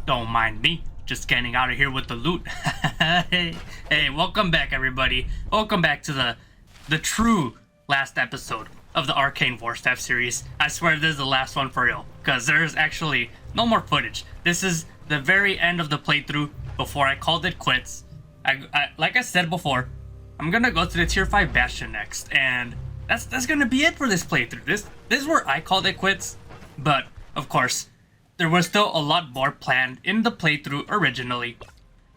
Don't mind me, just getting out of here with the loot. hey, welcome back everybody. Welcome back to the true last episode of the Arcane Warstaff series. I swear this is the last one for real, because there's actually no more footage. This is the very end of the playthrough before I called it quits. Like I said before, I'm gonna go to the tier 5 bastion next, and that's gonna be it for this playthrough. This is where I called it quits, but of course, there was still a lot more planned in the playthrough originally.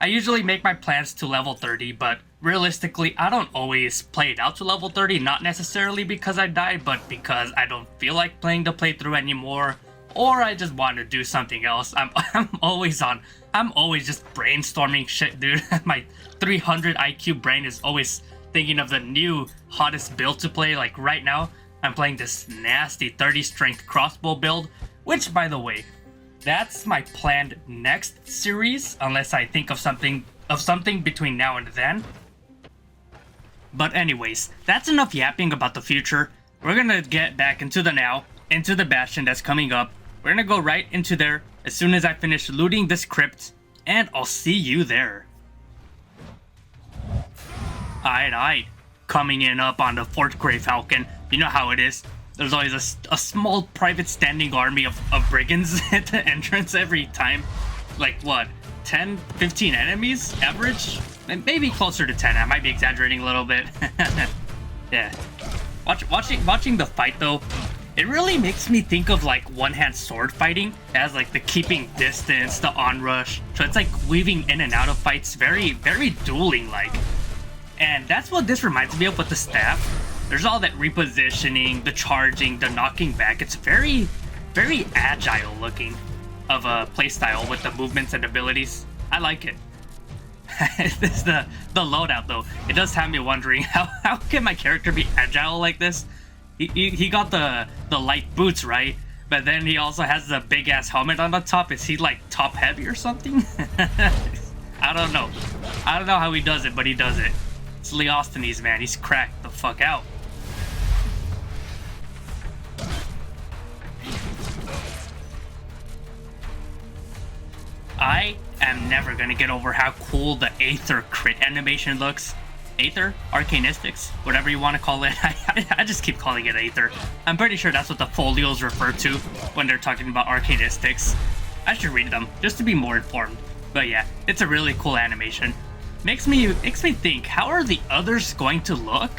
I usually make my plans to level 30, but realistically, I don't always play it out to level 30, not necessarily because I died, but because I don't feel like playing the playthrough anymore, or I just want to do something else. I'm always just brainstorming shit, dude. My 300 IQ brain is always thinking of the new hottest build to play. Like right now, I'm playing this nasty 30 strength crossbow build, which by the way, that's my planned next series, unless I think of something between now and then. But anyways, that's enough yapping about the future. We're gonna get back into the now, into the bastion that's coming up. We're gonna go right into there as soon as I finish looting this crypt, and I'll see you there. Aight. Coming in up on the Fort Grey Falcon. You know how it is. There's always a small private standing army of brigands at the entrance every time. Like what, 10, 15 enemies average? Maybe closer to 10, I might be exaggerating a little bit. Yeah. Watching the fight though, it really makes me think of like one-hand sword fighting as like the keeping distance, the onrush. So it's like weaving in and out of fights, very dueling like. And that's what this reminds me of with the staff. There's all that repositioning, the charging, the knocking back. It's very agile looking of a playstyle with the movements and abilities. I like it. This the loadout though. It does have me wondering how can my character be agile like this? He got the light boots, right? But then he also has the big ass helmet on the top. Is he like top heavy or something? I don't know how he does it, but he does it. It's Leosthenes, man. He's cracked the fuck out. I am never gonna get over how cool the Aether crit animation looks. Aether? Arcanistics? Whatever you want to call it. I just keep calling it Aether. I'm pretty sure that's what the folios refer to when they're talking about Arcanistics. I should read them, just to be more informed. But yeah, it's a really cool animation. Makes me think, how are the others going to look?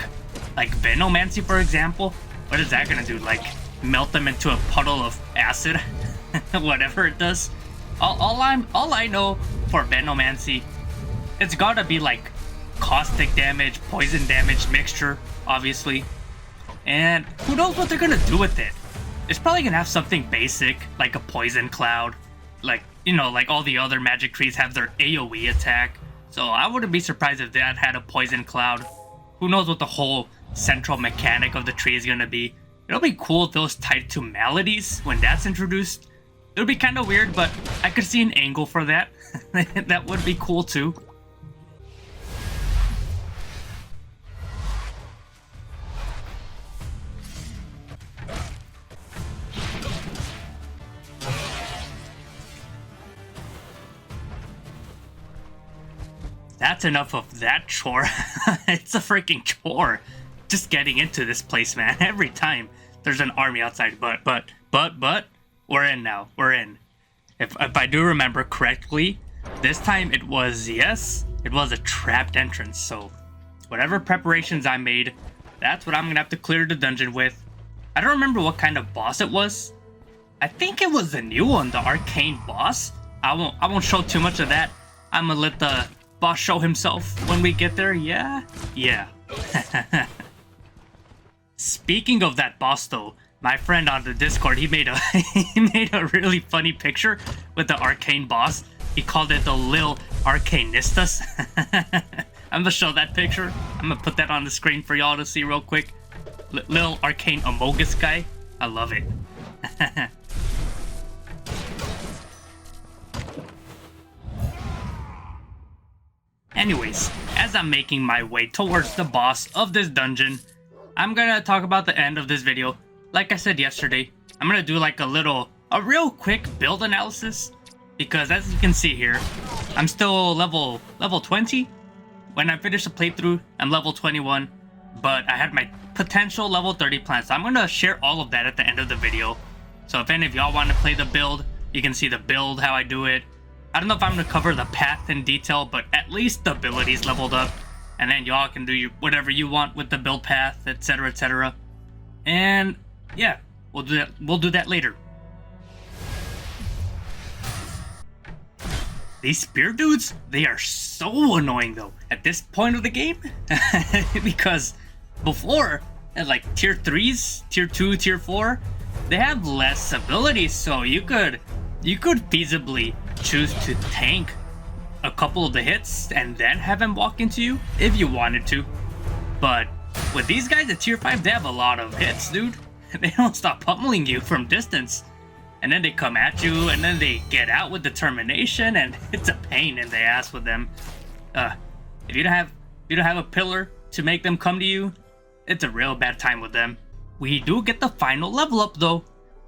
Like Venomancy, for example? What is that gonna do? Like, melt them into a puddle of acid? Whatever it does. All I know for Venomancy, it's gotta be like caustic damage, poison damage mixture, obviously. And who knows what they're gonna do with it? It's probably gonna have something basic, like a poison cloud. Like, you know, like all the other magic trees have their AoE attack. So I wouldn't be surprised if that had a poison cloud. Who knows what the whole central mechanic of the tree is gonna be. It'll be cool if those tied to maladies when that's introduced. It would be kind of weird, but I could see an angle for that. That would be cool too. That's enough of that chore. It's a freaking chore. Just getting into this place, man. Every time there's an army outside, but we're in now. We're in. If I do remember correctly, this time it was a trapped entrance. So whatever preparations I made, that's what I'm gonna have to clear the dungeon with. I don't remember what kind of boss it was. I think it was the new one, the Arcane boss. I won't show too much of that. I'm gonna let the boss show himself when we get there. Yeah. Speaking of that boss though, my friend on the Discord, he made a really funny picture with the Arcane boss. He called it the Lil Arcanistas. I'm gonna show that picture. I'm gonna put that on the screen for y'all to see real quick. Lil Arcane Amogus guy. I love it. Anyways, as I'm making my way towards the boss of this dungeon, I'm gonna talk about the end of this video. Like I said yesterday, I'm gonna do like a real quick build analysis because as you can see here, I'm still level 20. When I finish the playthrough, I'm level 21, but I had my potential level 30 plan, so I'm gonna share all of that at the end of the video. So if any of y'all want to play the build, you can see the build, how I do it. I don't know if I'm gonna cover the path in detail, but at least the abilities leveled up, and then y'all can do whatever you want with the build path, etc., etc. And yeah, we'll do that later. These spear dudes, they are so annoying though at this point of the game. Because before, at like tier 3s, tier 2, tier 4, they have less abilities, so you could feasibly choose to tank a couple of the hits and then have him walk into you if you wanted to. But with these guys at tier 5, they have a lot of hits, dude. They don't stop pummeling you from distance. And then they come at you, and then they get out with determination, and it's a pain in the ass with them. If you don't have a pillar to make them come to you, it's a real bad time with them. We do get the final level up though,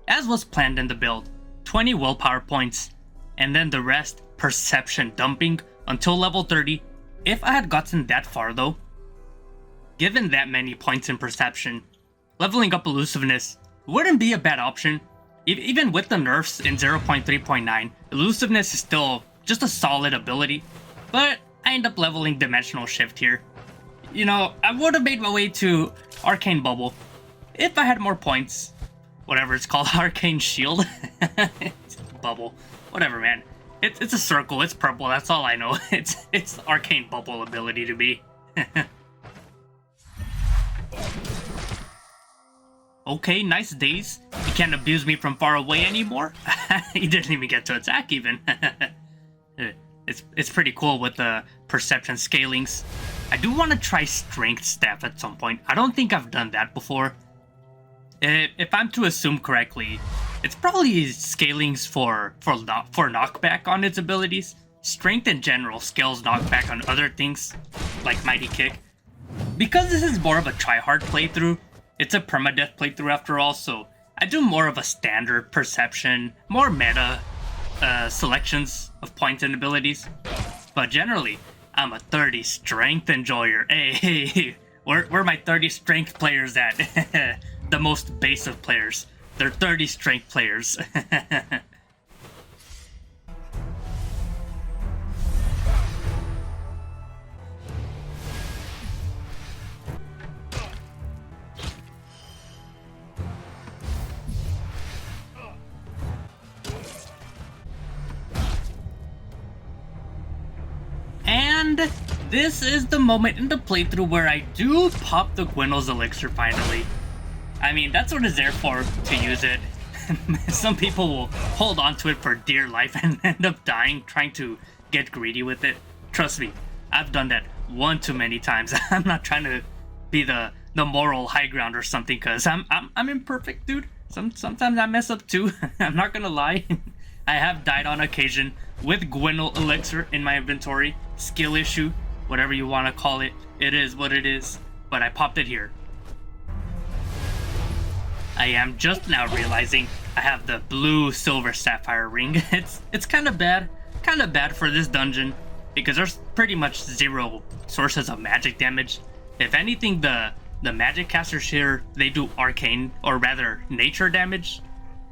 as was planned in the build. 20 willpower points, and then the rest perception dumping until level 30. If I had gotten that far though, given that many points in perception, leveling up elusiveness wouldn't be a bad option. Even with the nerfs in 0.3.9, elusiveness is still just a solid ability, but I end up leveling dimensional shift here. You know, I would have made my way to Arcane Bubble if I had more points. Whatever it's called, Arcane Shield. Bubble. Whatever, man. It's a circle, it's purple, that's all I know. It's Arcane Bubble ability to be. Okay, nice days. You can't abuse me from far away anymore. He didn't even get to attack even. It's pretty cool with the perception scalings. I do want to try Strength Staff at some point. I don't think I've done that before. If I'm to assume correctly, it's probably scalings for knockback on its abilities. Strength in general scales knockback on other things, like Mighty Kick. Because this is more of a try-hard playthrough, it's a permadeath playthrough after all, so I do more of a standard perception, more meta selections of points and abilities. But generally, I'm a 30 strength enjoyer. Hey, where my 30 strength players at? The most base of players. They're 30 strength players. And this is the moment in the playthrough where I do pop the Gwynel's elixir finally. I mean, that's what it's there for, to use it. Some people will hold on to it for dear life and end up dying trying to get greedy with it. Trust me, I've done that one too many times. I'm not trying to be the moral high ground or something, because I'm imperfect, dude. Sometimes I mess up too. I'm not gonna lie. I have died on occasion with Gwynel elixir in my inventory. Skill issue, whatever you want to call it. It is what it is. But I popped it here. I am just now realizing I have the blue silver sapphire ring. It's kind of bad for this dungeon, because there's pretty much zero sources of magic damage. If anything, the magic casters here, they do arcane, or rather nature damage,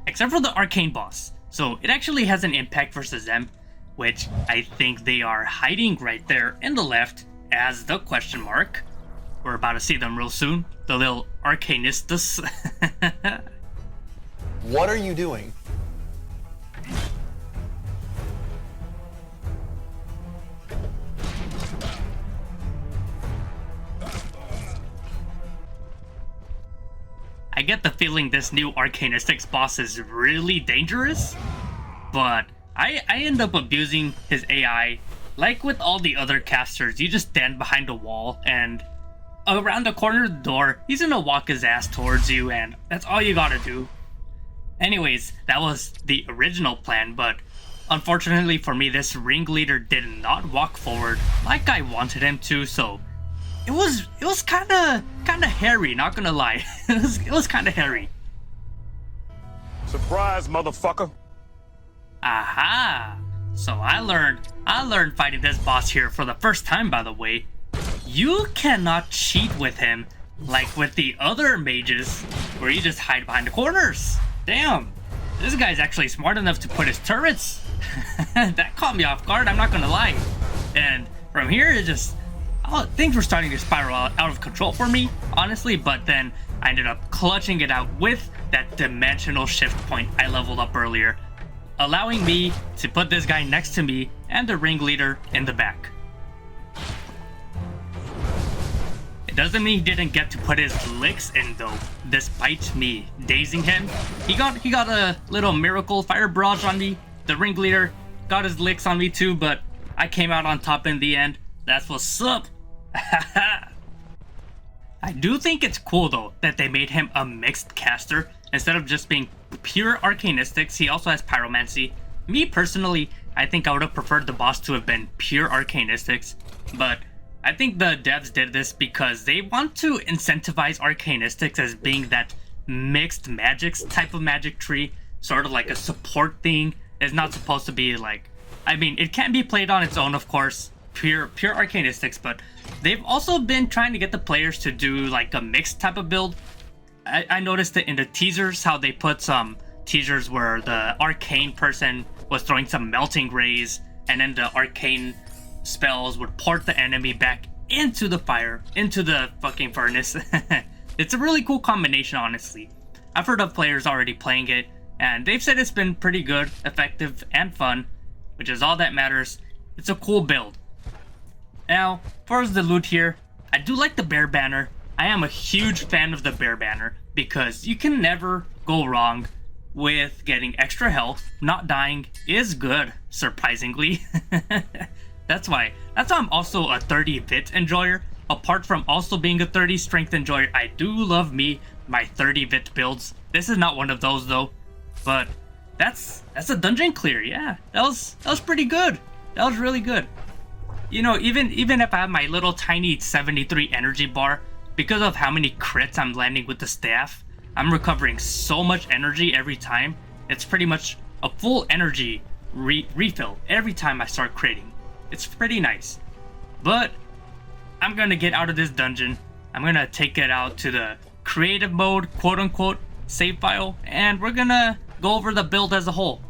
except for the arcane boss. So it actually has an impact versus them, which I think they are hiding right there in the left as the question mark. We're about to see them real soon. The little Arcanistas. What are you doing? I get the feeling this new Arcanistics boss is really dangerous, but I end up abusing his AI. Like with all the other casters, you just stand behind a wall and around the corner of the door, he's gonna walk his ass towards you, and that's all you gotta do. Anyways, that was the original plan, but unfortunately for me, this ringleader did not walk forward like I wanted him to, so it was kinda hairy, not gonna lie. it was kinda hairy. Surprise, motherfucker. Aha! So I learned fighting this boss here for the first time, by the way. You cannot cheat with him like with the other mages, where you just hide behind the corners. Damn, this guy's actually smart enough to put his turrets. That caught me off guard, I'm not gonna lie. And from here, it just... things were starting to spiral out of control for me, honestly, but then I ended up clutching it out with that dimensional shift point I leveled up earlier, allowing me to put this guy next to me and the ringleader in the back. It doesn't mean he didn't get to put his licks in though, despite me dazing him. He got a little miracle fire barrage on me. The ringleader got his licks on me too, but I came out on top in the end. That's what's up. I do think it's cool though that they made him a mixed caster instead of just being pure arcanistics. He also has pyromancy. Me personally, I think I would have preferred the boss to have been pure arcanistics, but I think the devs did this because they want to incentivize arcanistics as being that mixed magics type of magic tree, sort of like a support thing. It's not supposed to be like, I mean, it can be played on its own, of course, pure arcanistics, but they've also been trying to get the players to do like a mixed type of build. I noticed it in the teasers, how they put some teasers where the arcane person was throwing some melting rays, and then the arcane spells would port the enemy back into the fire, into the fucking furnace. It's a really cool combination, honestly. I've heard of players already playing it, and they've said it's been pretty good, effective, and fun, which is all that matters. It's a cool build. Now, as far as the loot here, I do like the bear banner. I am a huge fan of the bear banner because you can never go wrong with getting extra health. Not dying is good, surprisingly. That's why I'm also a 30 vit enjoyer. Apart from also being a 30 strength enjoyer, I do love my 30 vit builds. This is not one of those though, but that's a dungeon clear. Yeah, that was pretty good. That was really good. You know, even if I have my little tiny 73 energy bar, because of how many crits I'm landing with the staff, I'm recovering so much energy every time. It's pretty much a full energy refill every time I start critting. It's pretty nice. But I'm gonna get out of this dungeon. I'm gonna take it out to the creative mode, quote unquote, save file, and we're gonna go over the build as a whole.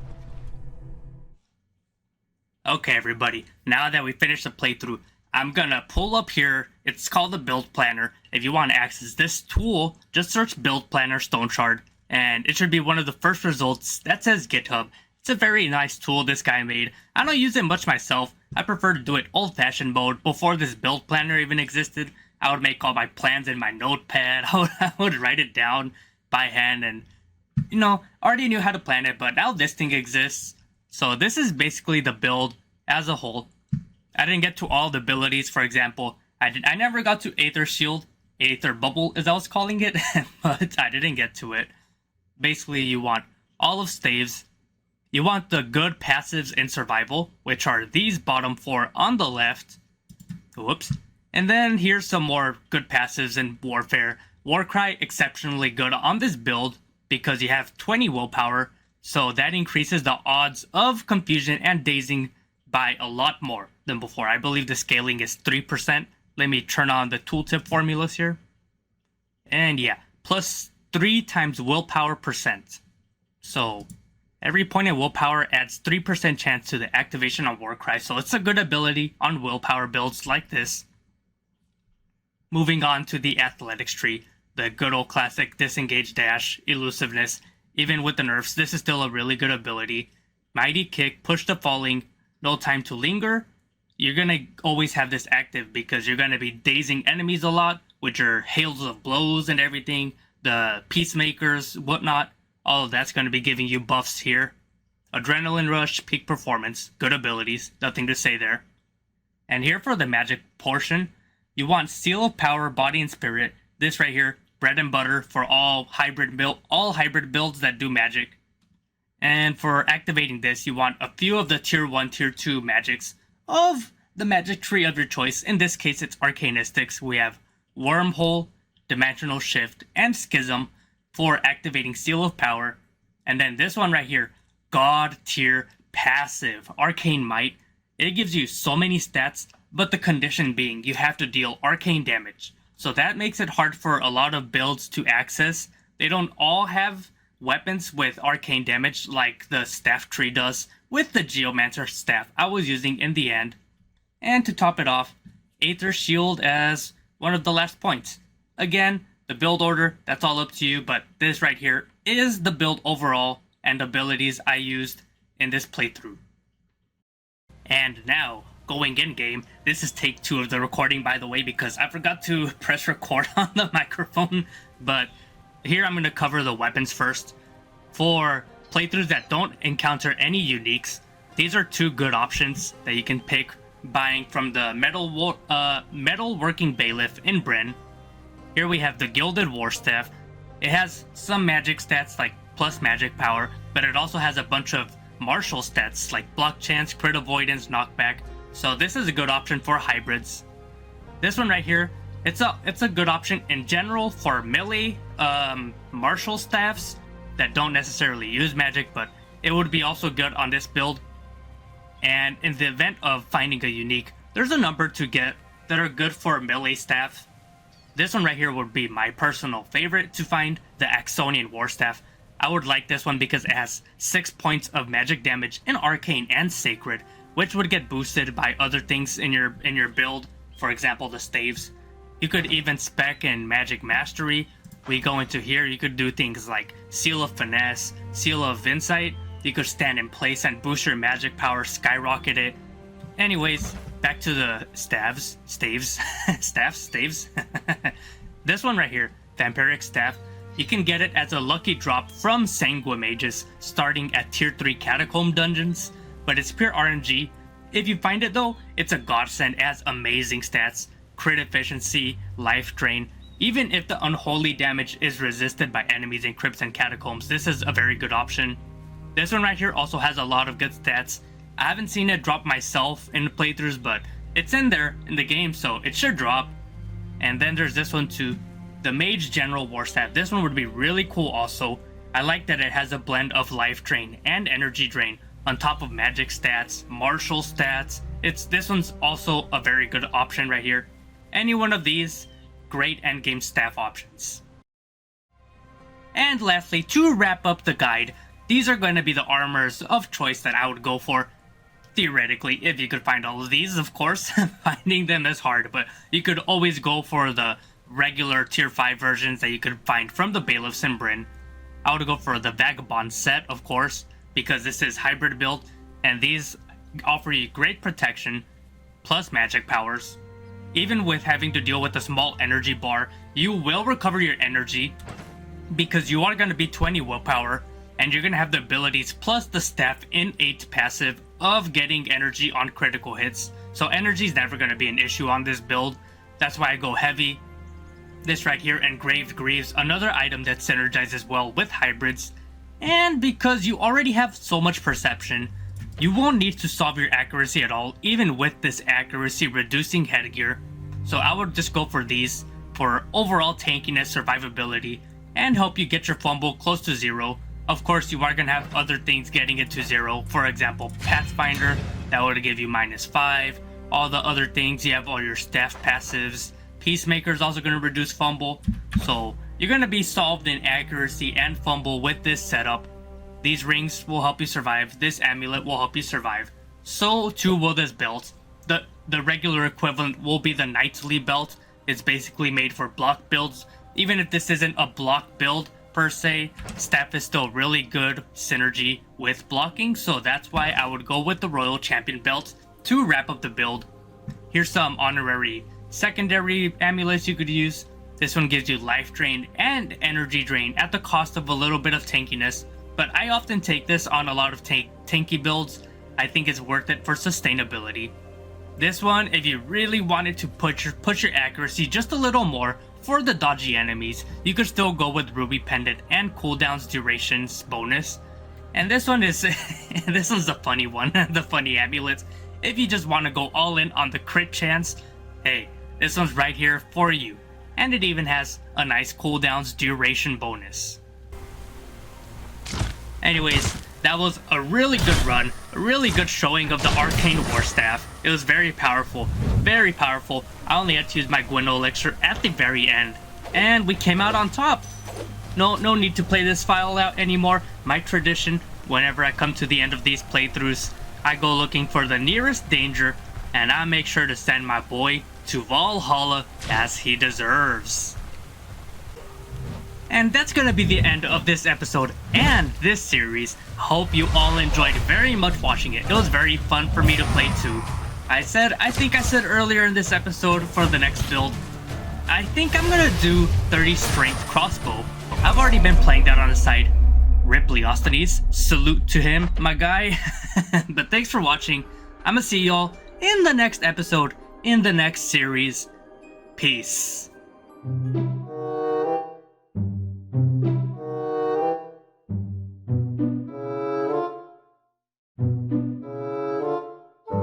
Okay, everybody, now that we finished the playthrough, I'm gonna pull up here. It's called the Build Planner. If you want to access this tool, just search Build Planner Stoneshard, and it should be one of the first results that says GitHub. It's a very nice tool this guy made. I don't use it much myself. I prefer to do it old-fashioned mode. Before this Build Planner even existed, I would make all my plans in my notepad. I would write it down by hand, and, you know, already knew how to plan it, but now this thing exists. So this is basically the build as a whole. I didn't get to all the abilities. For example, I never got to Aether Shield, Aether Bubble as I was calling it, but I didn't get to it. Basically, you want all of staves. You want the good passives in survival, which are these bottom four on the left. Whoops. And then here's some more good passives in warfare. Warcry, exceptionally good on this build because you have 20 willpower, so that increases the odds of confusion and dazing by a lot more than before. I believe the scaling is 3%. Let me turn on the tooltip formulas here. And yeah, plus 3 times willpower percent. So every point in willpower adds 3% chance to the activation on Warcry, so it's a good ability on willpower builds like this. Moving on to the athletics tree, the good old classic disengage dash, elusiveness. Even with the nerfs, this is still a really good ability. Mighty kick, push to falling, no time to linger. You're gonna always have this active because you're gonna be dazing enemies a lot with your hails of blows and everything. The peacemakers, whatnot, all of that's gonna be giving you buffs here. Adrenaline rush, peak performance, good abilities, nothing to say there. And here for the magic portion, you want Seal of Power, Body and Spirit. This right here, bread and butter for all hybrid builds that do magic. And for activating this, you want a few of the tier 1, tier 2 magics of the magic tree of your choice. In this case, it's Arcanistics. We have Wormhole, Dimensional Shift, and Schism for activating Seal of Power. And then this one right here, God tier passive, Arcane Might. It gives you so many stats, but the condition being you have to deal arcane damage. So that makes it hard for a lot of builds to access. They don't all have weapons with arcane damage like the staff tree does with the Geomancer staff I was using in the end. And to top it off, Aether Shield as one of the last points. Again, the build order, that's all up to you, but this right here is the build overall and abilities I used in this playthrough. And now, going in game, this is take 2 of the recording, by the way, because I forgot to press record on the microphone. But here I'm going to cover the weapons first. For playthroughs that don't encounter any uniques, these are 2 good options that you can pick buying from the Metalworking Bailiff in Bryn. Here we have the Gilded Warstaff. It has some magic stats like plus magic power, but it also has a bunch of martial stats like block chance, crit avoidance, knockback. So this is a good option for hybrids. This one right here, it's a good option in general for melee martial staffs that don't necessarily use magic, but it would be also good on this build. And in the event of finding a unique, there's a number to get that are good for melee staff. This one right here would be my personal favorite to find, the Axonian Warstaff. I would like this one because it has 6 points of magic damage in Arcane and Sacred, which would get boosted by other things in your build, for example the staves. You could even spec in Magic Mastery. We go into here, you could do things like Seal of Finesse, Seal of Insight. You could stand in place and boost your magic power, skyrocket it. Anyways, back to the staves. This one right here, Vampiric Staff. You can get it as a lucky drop from Sanguimages starting at tier 3 Catacomb dungeons, but it's pure RNG. If you find it though, it's a godsend. It has amazing stats, crit efficiency, life drain. Even if the unholy damage is resisted by enemies in crypts and catacombs, this is a very good option. This one right here also has a lot of good stats. I haven't seen it drop myself in the playthroughs, but it's in there in the game, so it should drop. And then there's this one too, the Mage General Warstaff. This one would be really cool also. I like that it has a blend of life drain and energy drain on top of magic stats, martial stats. This one's also a very good option right here. Any one of these, great endgame staff options. And lastly, to wrap up the guide, these are going to be the armors of choice that I would go for. Theoretically, if you could find all of these, of course. Finding them is hard, but you could always go for the regular tier 5 versions that you could find from the Bailiffs in Bryn. I would go for the Vagabond set, of course, because this is hybrid build, and these offer you great protection, plus magic powers. Even with having to deal with a small energy bar, you will recover your energy, because you are going to be 20 willpower, and you're going to have the abilities plus the staff innate passive of getting energy on critical hits. So energy is never going to be an issue on this build. That's why I go heavy. This right here, Engraved Greaves, another item that synergizes well with hybrids. And because you already have so much perception, you won't need to solve your accuracy at all, even with this accuracy reducing headgear. So I would just go for these for overall tankiness, survivability, and help you get your fumble close to 0. Of course, you are going to have other things getting it to 0. For example, Pathfinder, that would give you -5. All the other things, you have all your staff passives. Peacemaker is also going to reduce fumble. So you're going to be solved in accuracy and fumble with this setup. These rings will help you survive. This amulet will help you survive. So too will this belt. The regular equivalent will be the Knightly belt. It's basically made for block builds. Even if this isn't a block build per se, staff is still really good synergy with blocking, so that's why I would go with the Royal Champion belt to wrap up the build. Here's some honorary secondary amulets you could use. This one gives you life drain and energy drain at the cost of a little bit of tankiness, but I often take this on a lot of tanky builds. I think it's worth it for sustainability. This one, if you really wanted to push your accuracy just a little more for the dodgy enemies, you could still go with Ruby Pendant and cooldowns durations bonus. And this one is this one's the funny one, the funny amulets. If you just want to go all in on the crit chance, hey, this one's right here for you. And it even has a nice cooldowns duration bonus. Anyways, That was a really good run, a really good showing of the Arcane Warstaff. It was very powerful, very powerful. I only had to use my Gwendol elixir at the very end, and we came out on top. No need to play this file out anymore. My tradition, whenever I come to the end of these playthroughs, I go looking for the nearest danger, and I make sure to send my boy to Valhalla as he deserves. And that's gonna be the end of this episode and this series. Hope you all enjoyed very much watching it. It was very fun for me to play too. I think I said earlier in this episode for the next build, I think I'm gonna do 30 strength crossbow. I've already been playing that on the side. Ripley Ostones, salute to him, my guy. But thanks for watching. I'm gonna see y'all in the next episode, in the next series. Peace.